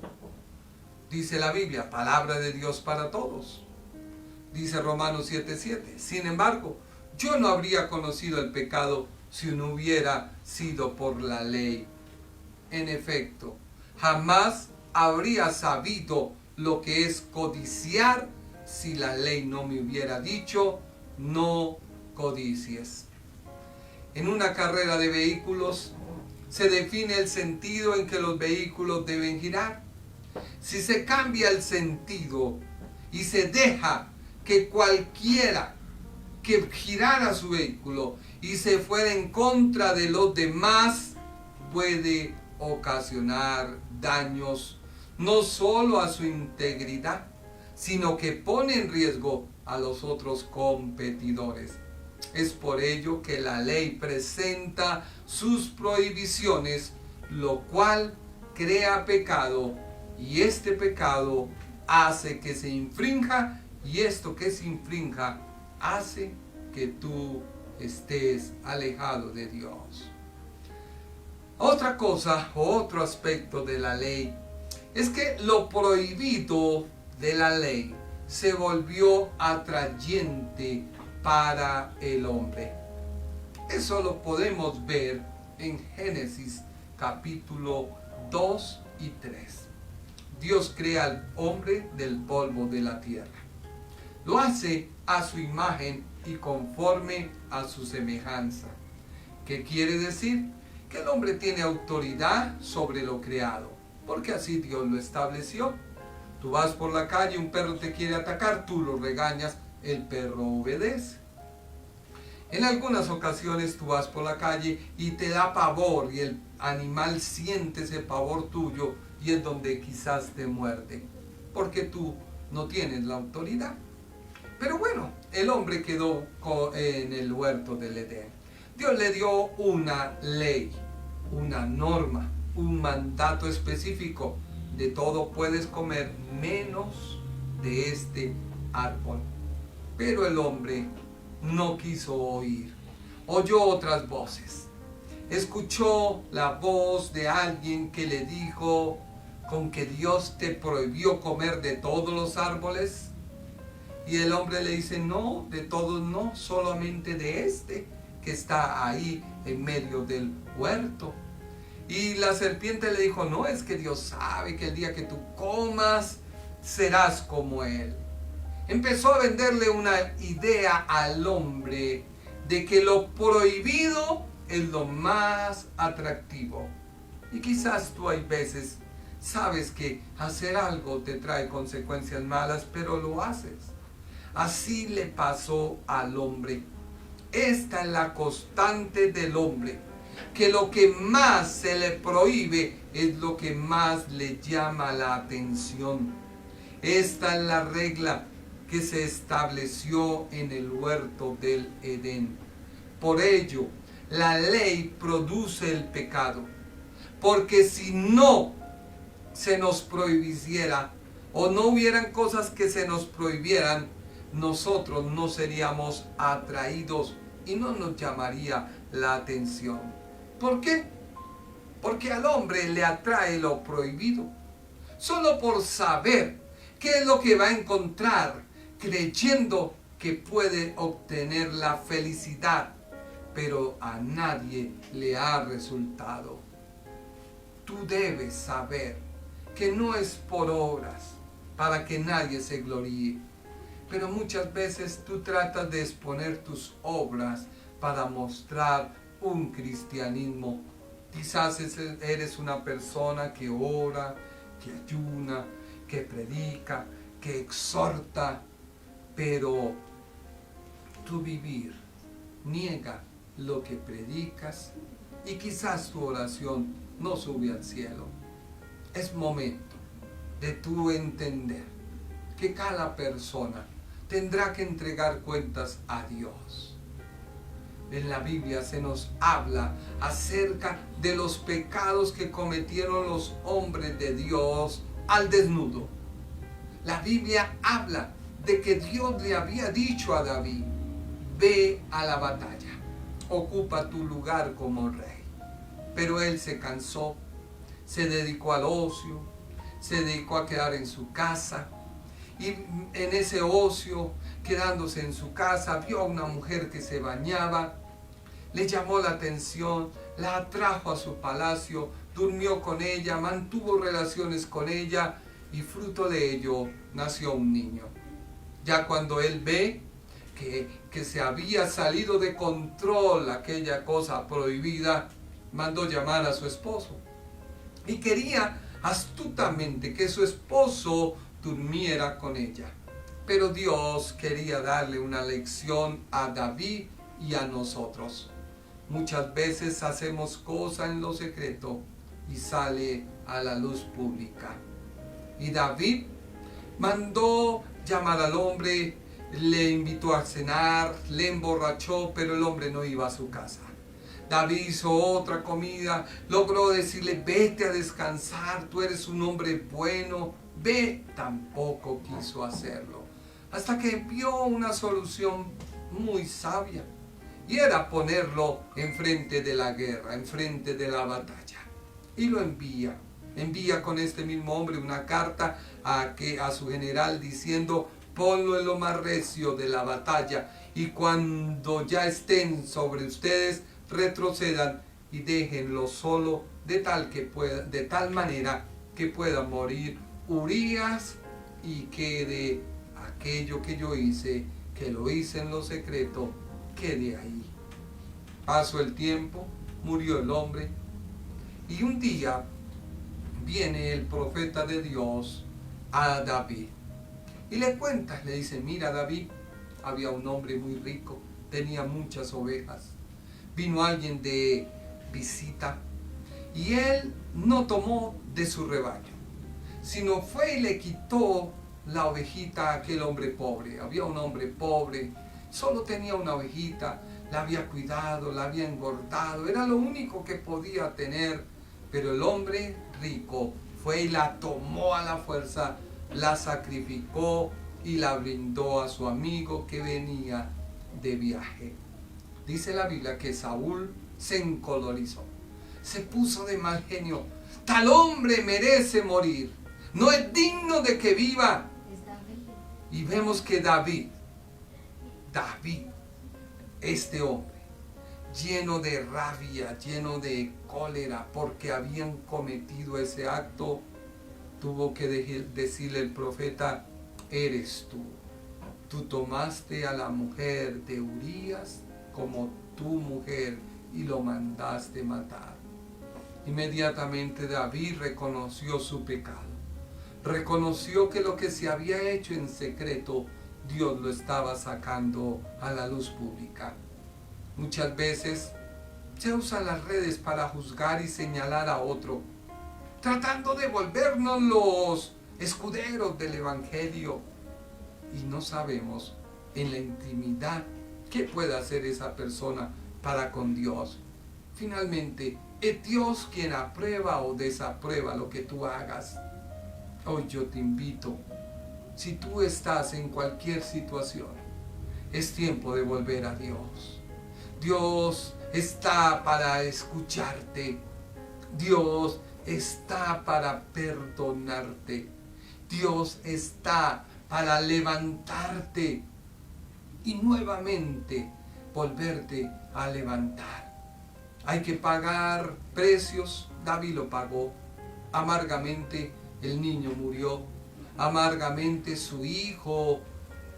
dice la Biblia, palabra de Dios para todos. Dice Romanos 7:7. Sin embargo, yo no habría conocido el pecado si no hubiera sido por la ley. En efecto, jamás habría sabido lo que es codiciar si la ley no me hubiera dicho, no codicies. En una carrera de vehículos se define el sentido en que los vehículos deben girar. Si se cambia el sentido y se deja que cualquiera que girara su vehículo y se fuera en contra de los demás, puede ocasionar daños no solo a su integridad, sino que pone en riesgo a los otros competidores. Es por ello que la ley presenta sus prohibiciones, lo cual crea pecado, y este pecado hace que se infrinja, y esto que se infrinja hace que tú estés alejado de Dios. Otra cosa, otro aspecto de la ley, es que lo prohibido de la ley se volvió atrayente para el hombre. Eso lo podemos ver en Génesis capítulo 2 y 3. Dios crea al hombre del polvo de la tierra. Lo hace a su imagen y conforme a su semejanza. ¿Qué quiere decir? Que el hombre tiene autoridad sobre lo creado, porque así Dios lo estableció. Tú vas por la calle, un perro te quiere atacar, tú lo regañas, el perro obedece. En algunas ocasiones tú vas por la calle y te da pavor y el animal siente ese pavor tuyo y es donde quizás te muerde, porque tú no tienes la autoridad. Pero bueno, el hombre quedó en el huerto del Edén. Dios le dio una ley, una norma, un mandato específico. De todo puedes comer menos de este árbol. Pero el hombre no quiso oír. Oyó otras voces. Escuchó la voz de alguien que le dijo, ¿con que Dios te prohibió comer de todos los árboles? Y el hombre le dice, no, de todos no, solamente de este que está ahí en medio del huerto. Y la serpiente le dijo, no, es que Dios sabe que el día que tú comas serás como Él. Empezó a venderle una idea al hombre de que lo prohibido es lo más atractivo. Y quizás tú hay veces sabes que hacer algo te trae consecuencias malas, pero lo haces. Así le pasó al hombre. Esta es la constante del hombre, que lo que más se le prohíbe es lo que más le llama la atención. Esta es la regla que se estableció en el huerto del Edén. Por ello, la ley produce el pecado, porque si no se nos prohibiera o no hubieran cosas que se nos prohibieran, nosotros no seríamos atraídos y no nos llamaría la atención. ¿Por qué? Porque al hombre le atrae lo prohibido, solo por saber qué es lo que va a encontrar, creyendo que puede obtener la felicidad, pero a nadie le ha resultado. Tú debes saber que no es por obras para que nadie se gloríe, pero muchas veces tú tratas de exponer tus obras para mostrar un cristianismo. Quizás eres una persona que ora, que ayuna, que predica, que exhorta, pero tu vivir niega lo que predicas y quizás tu oración no sube al cielo. Es momento de tú entender que cada persona tendrá que entregar cuentas a Dios. en la Biblia se nos habla acerca de los pecados que cometieron los hombres de Dios al desnudo. La Biblia habla de que Dios le había dicho a David: ve a la batalla, ocupa tu lugar como rey. Pero él se cansó, se dedicó al ocio, se dedicó a quedar en su casa. Y en ese ocio, quedándose en su casa, vio a una mujer que se bañaba, le llamó la atención, la atrajo a su palacio, durmió con ella, mantuvo relaciones con ella y fruto de ello nació un niño. Ya cuando él ve que se había salido de control aquella cosa prohibida, mandó llamar a su esposo y quería astutamente que su esposo durmiera con ella. Pero Dios quería darle una lección a David y a nosotros. Muchas veces hacemos cosas en lo secreto y sale a la luz pública. Y David mandó llamar al hombre, le invitó a cenar, le emborrachó, pero el hombre no iba a su casa. David hizo otra comida, logró decirle: vete a descansar, tú eres un hombre bueno, ve. Tampoco quiso hacerlo, hasta que vio una solución muy sabia, y era ponerlo enfrente de la guerra, enfrente de la batalla. Y lo envía con este mismo hombre una carta a su general diciendo: ponlo en lo más recio de la batalla, y cuando ya estén sobre ustedes, retrocedan y déjenlo solo, de tal manera que pueda morir Urías y quede aquello que yo hice, que lo hice en lo secreto, quede ahí. Pasó el tiempo, murió el hombre, y un día viene el profeta de Dios a David y le cuenta, le dice: mira, David, había un hombre muy rico, tenía muchas ovejas. Vino alguien de visita y él no tomó de su rebaño, sino fue y le quitó la ovejita a aquel hombre pobre. Había un hombre pobre, solo tenía una ovejita, la había cuidado, la había engordado, era lo único que podía tener. Pero el hombre rico fue y la tomó a la fuerza, la sacrificó y la brindó a su amigo que venía de viaje. Dice la Biblia que Saúl se encolorizó, se puso de mal genio. Tal hombre merece morir, no es digno de que viva. Y vemos que David, este hombre, lleno de rabia, lleno de cólera, porque habían cometido ese acto, tuvo que decirle el profeta: eres tú. Tú tomaste a la mujer de Urías como tu mujer y lo mandaste matar. Inmediatamente David reconoció su pecado. Reconoció que lo que se había hecho en secreto, Dios lo estaba sacando a la luz pública. Muchas veces se usan las redes para juzgar y señalar a otro, tratando de volvernos los escuderos del Evangelio. Y no sabemos en la intimidad qué puede hacer esa persona para con Dios. Finalmente, es Dios quien aprueba o desaprueba lo que tú hagas. Hoy yo te invito, si tú estás en cualquier situación, es tiempo de volver a Dios. Dios está para escucharte. Dios está para perdonarte. Dios está para levantarte y nuevamente volverte a levantar. Hay que pagar precios. David lo pagó. Amargamente el niño murió. Amargamente su hijo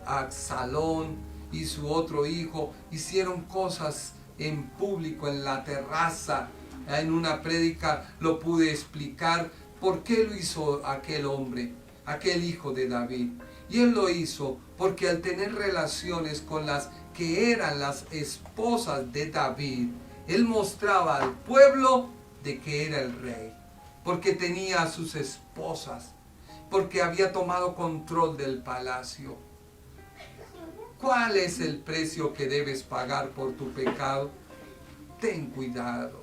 Absalón y su otro hijo hicieron cosas en público, en la terraza. En una prédica lo pude explicar por qué lo hizo aquel hombre, aquel hijo de David. Y él lo hizo porque al tener relaciones con las que eran las esposas de David, él mostraba al pueblo de que era el rey, porque tenía a sus esposas, porque había tomado control del palacio. ¿Cuál es el precio que debes pagar por tu pecado? Ten cuidado.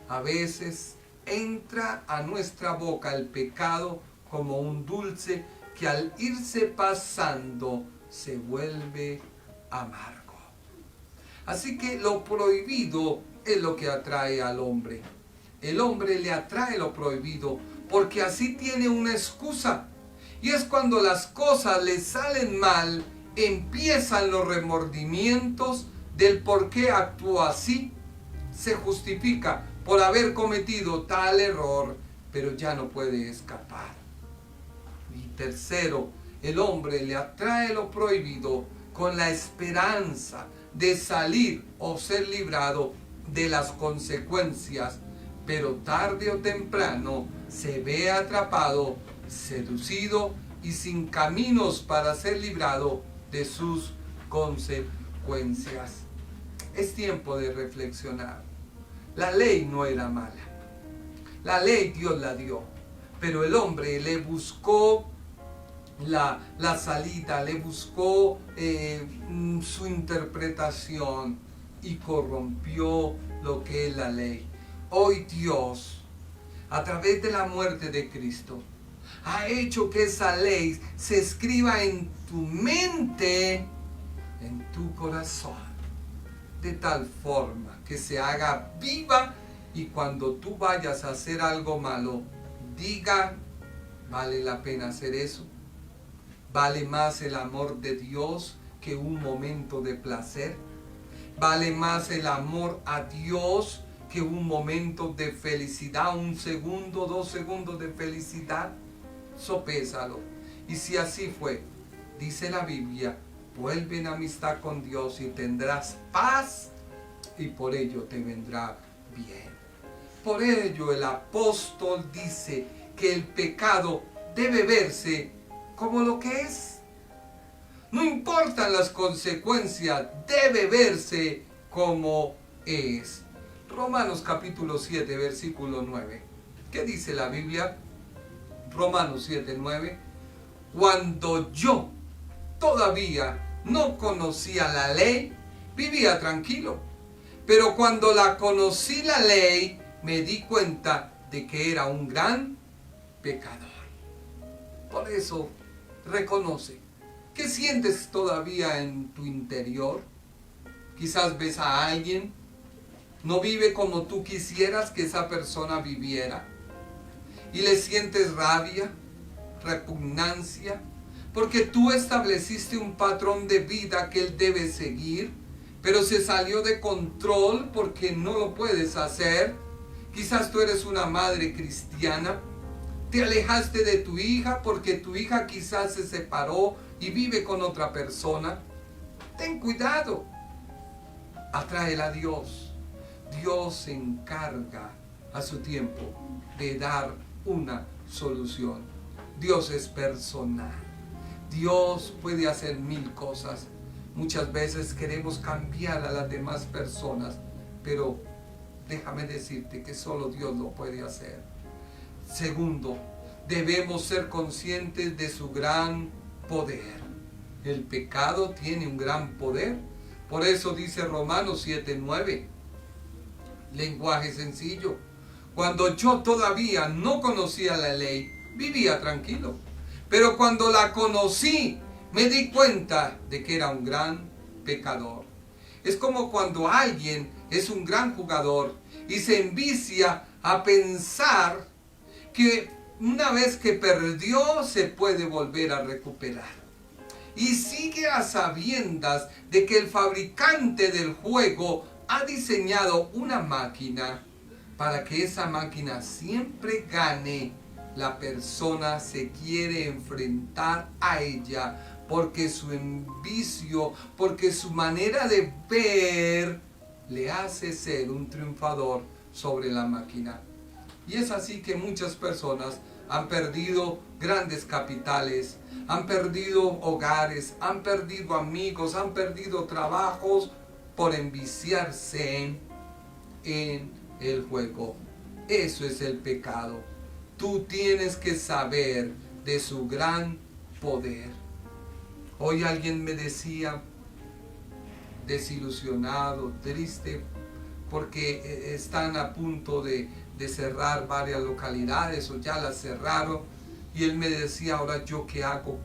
A veces entra a nuestra boca el pecado como un dulce que al irse pasando se vuelve amargo. Así que lo prohibido es lo que atrae al hombre. El hombre le atrae lo prohibido porque así tiene una excusa. Y es cuando las cosas le salen mal, empiezan los remordimientos del por qué actuó así. Se justifica por haber cometido tal error, pero ya no puede escapar. Y tercero, el hombre le atrae lo prohibido con la esperanza de salir o ser librado de las consecuencias, pero tarde o temprano se ve atrapado, seducido y sin caminos para ser librado de sus consecuencias. Es tiempo de reflexionar. La ley no era mala. La ley Dios la dio, pero el hombre le buscó la salida, le buscó su interpretación y corrompió lo que es la ley. Hoy Dios, a través de la muerte de Cristo, ha hecho que esa ley se escriba en tu mente, en tu corazón, de tal forma que se haga viva y cuando tú vayas a hacer algo malo, diga, ¿vale la pena hacer eso? ¿Vale más el amor de Dios que un momento de placer? ¿Vale más el amor a Dios que un momento de felicidad, un segundo, 2 segundos de felicidad? Sopésalo. Y si así fue, dice la Biblia, vuelve en amistad con Dios y tendrás paz y por ello te vendrá bien. Por ello el apóstol dice que el pecado debe verse como lo que es. No importan las consecuencias, debe verse como es. Romanos capítulo 7, versículo 9. ¿Qué dice la Biblia? Romanos 7, 9. Cuando yo todavía no conocía la ley, vivía tranquilo. Pero cuando la conocí la ley, me di cuenta de que era un gran pecador. Por eso, reconoce. ¿Qué sientes todavía en tu interior? Quizás ves a alguien, no vive como tú quisieras que esa persona viviera. Y le sientes rabia, repugnancia, porque tú estableciste un patrón de vida que él debe seguir, pero se salió de control porque no lo puedes hacer. Quizás tú eres una madre cristiana, te alejaste de tu hija porque tu hija quizás se separó y vive con otra persona. Ten cuidado, atráela a Dios. Dios se encarga a su tiempo de dar una solución. Dios es personal. Dios puede hacer 1000 cosas. Muchas veces queremos cambiar a las demás personas, pero déjame decirte que solo Dios lo puede hacer. Segundo, debemos ser conscientes de su gran poder. El pecado tiene un gran poder. Por eso dice Romanos 7:9. Lenguaje sencillo. Cuando yo todavía no conocía la ley, vivía tranquilo. Pero cuando la conocí, me di cuenta de que era un gran pecador. Es como cuando alguien es un gran jugador y se envicia a pensar que una vez que perdió se puede volver a recuperar. Y sigue a sabiendas de que el fabricante del juego ha diseñado una máquina para que esa máquina siempre gane. La persona se quiere enfrentar a ella porque su envicio, porque su manera de ver le hace ser un triunfador sobre la máquina. Y es así que muchas personas han perdido grandes capitales, han perdido hogares, han perdido amigos, han perdido trabajos por enviciarse en el juego. Eso es el pecado. Tú tienes que saber de su gran poder. Hoy alguien me decía, desilusionado, triste, porque están a punto de cerrar varias localidades o ya las cerraron. Y él me decía, ahora yo qué hago,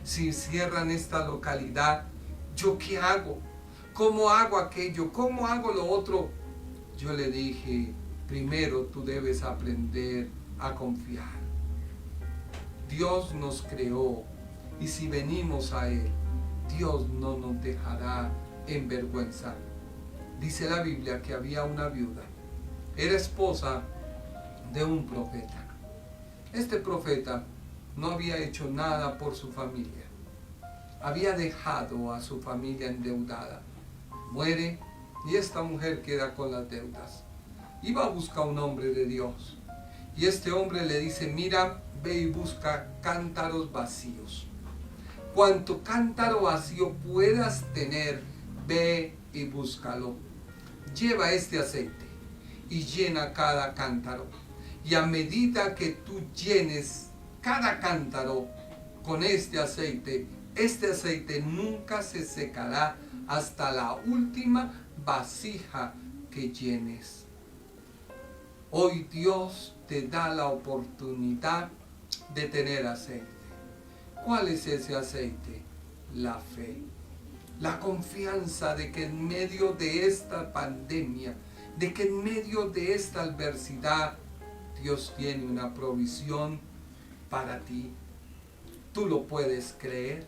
si cierran esta localidad, yo qué hago, cómo hago aquello, cómo hago lo otro. Yo le dije, primero tú debes aprender a confiar. Dios nos creó y si venimos a Él, Dios no nos dejará en vergüenza. Dice la Biblia que había una viuda, era esposa de un profeta. Este profeta no había hecho nada por su familia, había dejado a su familia endeudada. Muere y esta mujer queda con las deudas. Iba a buscar un hombre de Dios y este hombre le dice, mira, ve y busca cántaros vacíos. Cuanto cántaro vacío puedas tener, ve y búscalo. Lleva este aceite y llena cada cántaro. Y a medida que tú llenes cada cántaro con este aceite nunca se secará hasta la última vasija que llenes. Hoy Dios te da la oportunidad de tener aceite. ¿Cuál es ese aceite? La fe. La confianza de que en medio de esta pandemia, de que en medio de esta adversidad, Dios tiene una provisión para ti. Tú lo puedes creer.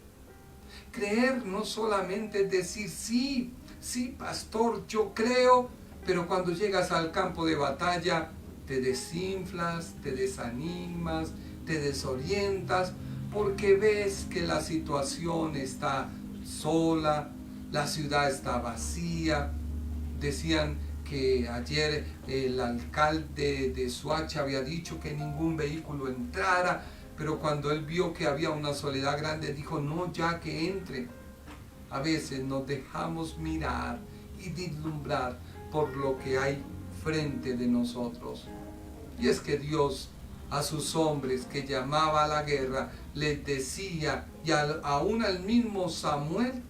Creer no solamente decir, sí, pastor, yo creo, pero cuando llegas al campo de batalla, te desinflas, te desanimas, te desorientas, porque ves que la situación está sola, la ciudad está vacía. Decían que ayer el alcalde de Soacha había dicho que ningún vehículo entrara, pero cuando él vio que había una soledad grande, dijo, no, ya que entre. A veces nos dejamos mirar y vislumbrar por lo que hay frente de nosotros. Y es que Dios a sus hombres que llamaba a la guerra les decía, y aún al mismo Samuel,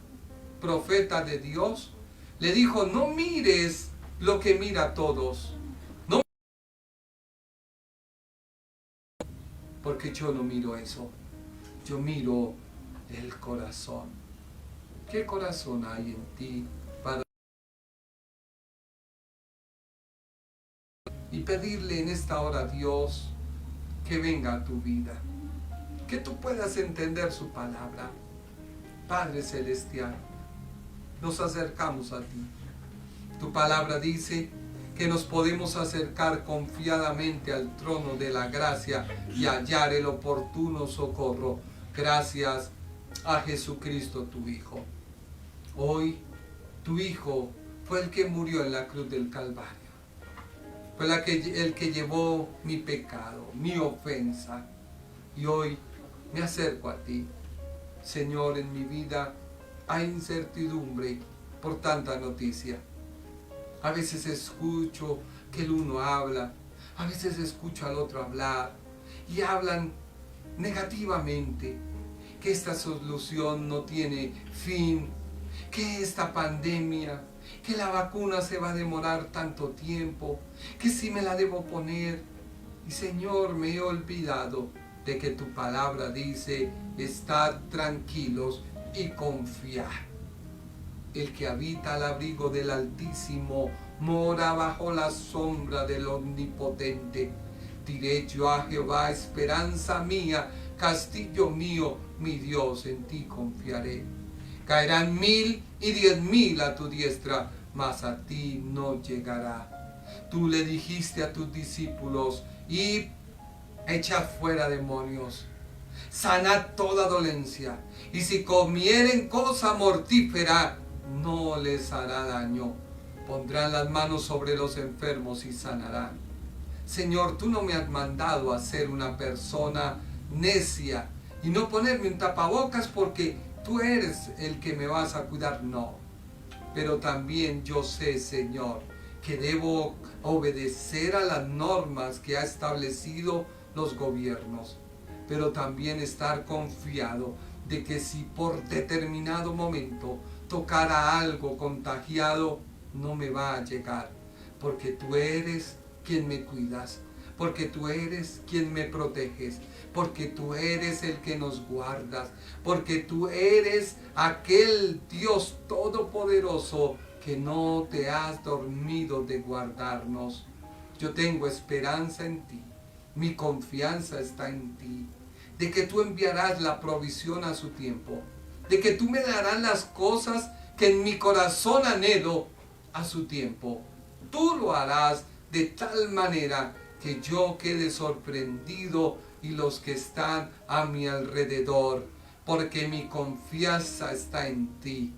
profeta de Dios, le dijo, no mires lo que mira a todos, no, porque yo no miro eso, yo miro el corazón. ¿Qué corazón hay en ti para y pedirle en esta hora a Dios que venga a tu vida, que tú puedas entender su palabra? Padre Celestial, nos acercamos a ti. Tu palabra dice que nos podemos acercar confiadamente al trono de la gracia y hallar el oportuno socorro, gracias a Jesucristo tu Hijo. Hoy tu Hijo fue el que murió en la cruz del Calvario. Fue el que llevó mi pecado, mi ofensa. Y hoy me acerco a ti. Señor, en mi vida hay incertidumbre por tanta noticia. A veces escucho que el uno habla, a veces escucho al otro hablar y hablan negativamente, que esta solución no tiene fin, que esta pandemia, que la vacuna se va a demorar tanto tiempo, que si me la debo poner. Y Señor, me he olvidado de que tu palabra dice, estad tranquilos y confiad. El que habita al abrigo del Altísimo mora bajo la sombra del Omnipotente. Diré yo a Jehová, esperanza mía, castillo mío, mi Dios, en ti confiaré. Caerán 1000 y 10.000 a tu diestra, mas a ti no llegará. Tú le dijiste a tus discípulos, y echad fuera demonios, sanad toda dolencia, y si comieren cosa mortífera, no les hará daño. Pondrán las manos sobre los enfermos y sanarán. Señor, tú no me has mandado a ser una persona necia y no ponerme un tapabocas porque tú eres el que me vas a cuidar, no. Pero también yo sé, Señor, que debo obedecer a las normas que ha establecido los gobiernos, pero también estar confiado de que si por determinado momento tocara algo contagiado, no me va a llegar, porque tú eres quien me cuidas, porque tú eres quien me proteges, porque tú eres el que nos guardas, porque tú eres aquel Dios todopoderoso que no te has dormido de guardarnos. Yo tengo esperanza en ti, mi confianza está en ti, de que tú enviarás la provisión a su tiempo, de que tú me darás las cosas que en mi corazón anhelo a su tiempo. Tú lo harás de tal manera que yo quede sorprendido y los que están a mi alrededor, porque mi confianza está en ti.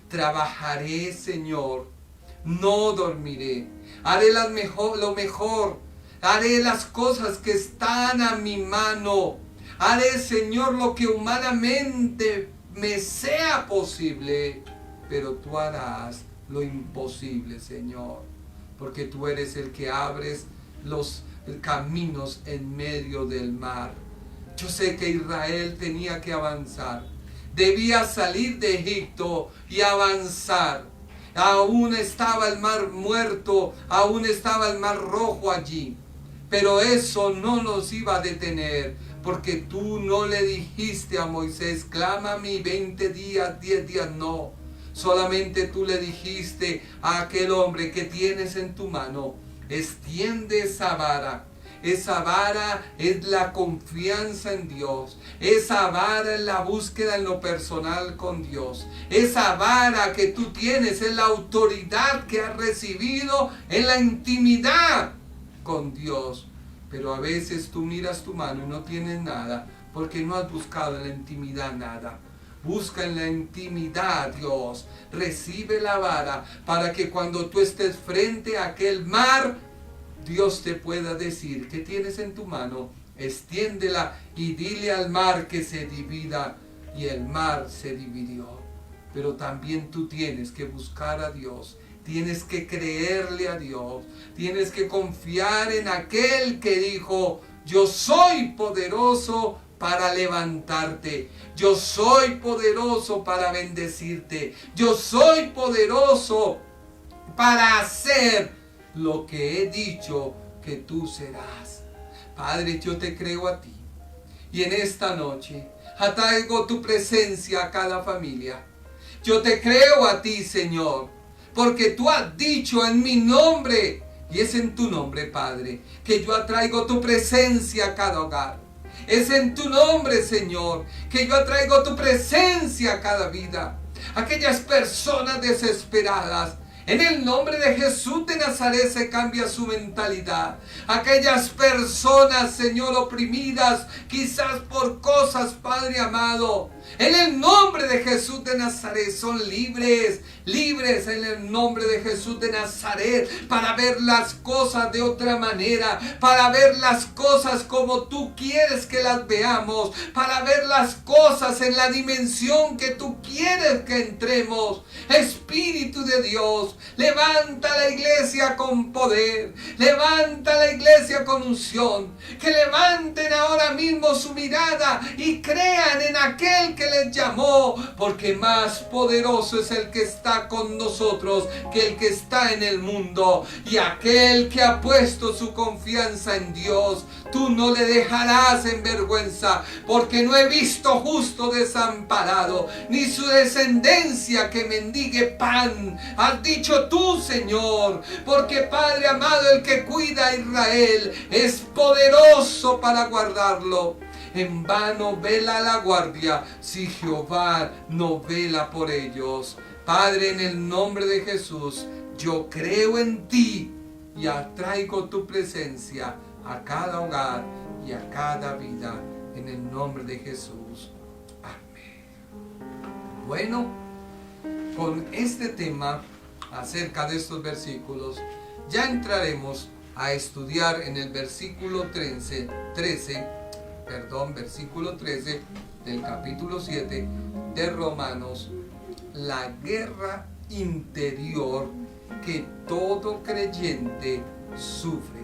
Trabajaré, Señor, no dormiré, haré lo mejor, haré las cosas que están a mi mano, haré, Señor, lo que humanamente me sea posible, pero tú harás lo imposible, Señor, porque tú eres el que abres los caminos en medio del mar. Yo sé que Israel tenía que avanzar, debía salir de Egipto y avanzar. Aún estaba el mar muerto, aún estaba el mar rojo allí, pero eso no nos iba a detener, porque tú no le dijiste a Moisés, clama a mí 20 días, 10 días, no. Solamente tú le dijiste a aquel hombre que tienes en tu mano, extiende esa vara. Esa vara es la confianza en Dios. Esa vara es la búsqueda en lo personal con Dios. Esa vara que tú tienes es la autoridad que has recibido en la intimidad con Dios. Pero a veces tú miras tu mano y no tienes nada, porque no has buscado en la intimidad nada. Busca en la intimidad, Dios. Recibe la vara para que cuando tú estés frente a aquel mar, Dios te pueda decir que tienes en tu mano, extiéndela y dile al mar que se divida. Y el mar se dividió. Pero también tú tienes que buscar a Dios. Tienes que creerle a Dios. Tienes que confiar en aquel que dijo, yo soy poderoso para levantarte. Yo soy poderoso para bendecirte. Yo soy poderoso para hacer lo que he dicho que tú serás. Padre, yo te creo a ti. Y en esta noche atraigo tu presencia a cada familia. Yo te creo a ti, Señor, porque tú has dicho en mi nombre, y es en tu nombre, Padre, que yo atraigo tu presencia a cada hogar. Es en tu nombre, Señor, que yo atraigo tu presencia a cada vida. Aquellas personas desesperadas, en el nombre de Jesús de Nazaret se cambia su mentalidad. Aquellas personas, Señor, oprimidas, quizás por cosas, Padre amado, en el nombre de Jesús de Nazaret son libres, libres en el nombre de Jesús de Nazaret, para ver las cosas de otra manera, para ver las cosas como tú quieres que las veamos, para ver las cosas en la dimensión que tú quieres que entremos. Espíritu de Dios, levanta la iglesia con poder, levanta la iglesia con unción, que levanten ahora mismo su mirada y crean en aquel que les llamó, porque más poderoso es el que está con nosotros que el que está en el mundo. Y aquel que ha puesto su confianza en Dios, tú no le dejarás en vergüenza, porque no he visto justo desamparado, ni su descendencia que mendigue pan. Has dicho tú, Señor, porque Padre amado, el que cuida a Israel es poderoso para guardarlo. En vano vela la guardia si Jehová no vela por ellos. Padre, en el nombre de Jesús, yo creo en ti y atraigo tu presencia a cada hogar y a cada vida, en el nombre de Jesús. Amén. Bueno, con este tema acerca de estos versículos, ya entraremos a estudiar en el versículo 13 del capítulo 7 de Romanos, la guerra interior que todo creyente sufre.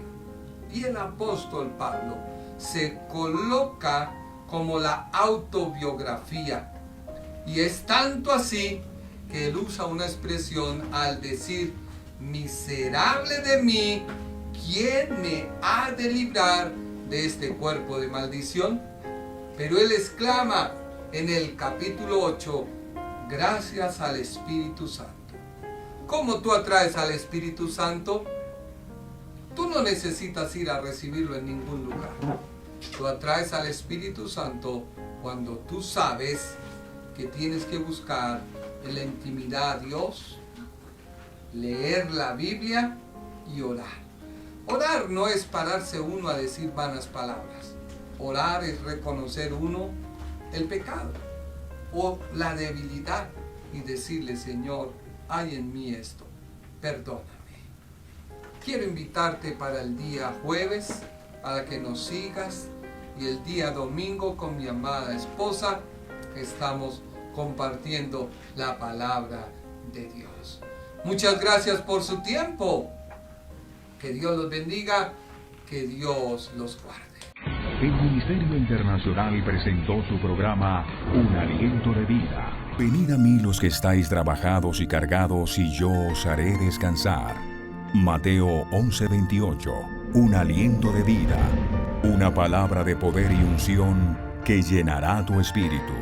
Y el apóstol Pablo se coloca como la autobiografía. Y es tanto así que él usa una expresión al decir: miserable de mí, ¿quién me ha de librar de este cuerpo de maldición? Pero él exclama en el capítulo 8: gracias al Espíritu Santo. ¿Cómo tú atraes al Espíritu Santo? Tú no necesitas ir a recibirlo en ningún lugar. Tú atraes al Espíritu Santo cuando tú sabes que tienes que buscar en la intimidad a Dios, leer la Biblia y orar. Orar no es pararse uno a decir vanas palabras. Orar es reconocer uno el pecado o la debilidad y decirle: Señor, hay en mí esto, perdóname. Quiero invitarte para el día jueves, para que nos sigas, y el día domingo con mi amada esposa estamos compartiendo la palabra de Dios. Muchas gracias por su tiempo. Que Dios los bendiga, que Dios los guarde.
El Ministerio Internacional presentó su programa Un Aliento de Vida. Venid a mí los que estáis trabajados y cargados, y yo os haré descansar. Mateo 11:28. Un aliento de vida. Una palabra de poder y unción que llenará tu espíritu.